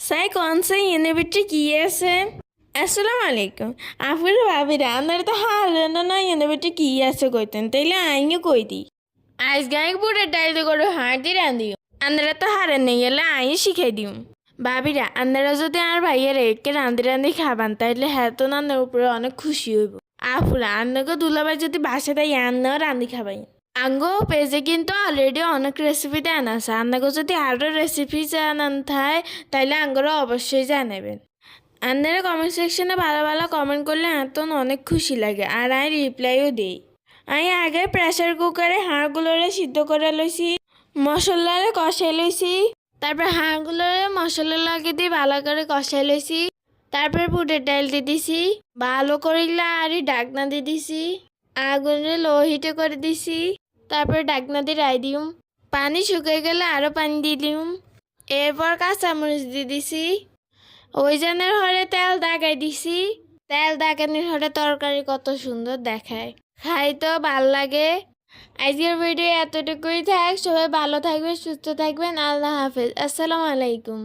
साई कौन सा यूनिवर्सिटी की আছে আসসালামু আলাইকুম আপুরা ভাবিরা আপনারা তো হারানো না यूनिवर्सिटी কি আছে কইতেন তাইলে আইও কই দি আজ গাই পুরো ডাইল করে হাঁটি রাঁধিও আপনারা তো হারেন নেই এলে আই শিখাই দিও ভাবিরা আপনারা যদি আর ভাইয়ের একে রাঁধি রাঁধি খাবান তাইলে হ্যাঁ তো নানের উপরে অনেক খুশি হইব আপুরা আপনাকে দুলাভাই যদি বাসা দেয় আন্নাও রাঁধি খাবাই আঙ্গো পেজে কিন্তু অলরেডি অনেক রেসিপি দেন আছে আপনাকে যদি আরও রেসিপি জানান থাকে তাইলে আঙ্গরও অবশ্যই জানাবেন আপনারা কমেন্ট সেকশনে ভালো ভালো কমেন্ট করলে এতন অনেক খুশি লাগে আর আমি রিপ্লাইও দিই আমি আগে প্রেসার কুকারে হাঁড়গুলোরে সিদ্ধ করে লইছি মশলারে কষাই লইছি তারপর হাঁড়গুলোরে মশলা লাগিয়ে দিয়ে ভালো করে কষাই লইছি তারপর বুটের ডাল দিয়ে দিছি ভালো করিলা আর ডাকনা দিয়ে দিছি আগুনে লো হিটে করে দিছি তারপর ডাকনা দিয়ে রাই দিউম পানি শুকিয়ে গেলে আরও পানি দিয়ে দিউম এরপর কাঁচামরিচ দিয়ে দিছি ওইজনের হরে তেল দাগাই দিছি তেল দাগানির হরে তরকারি কত সুন্দর দেখায় খাই তো ভাল লাগে আজকের ভিডিও এতটুকুই থাক সবাই ভালো থাকবেন সুস্থ থাকবেন আল্লাহ হাফেজ আসসালামু আলাইকুম।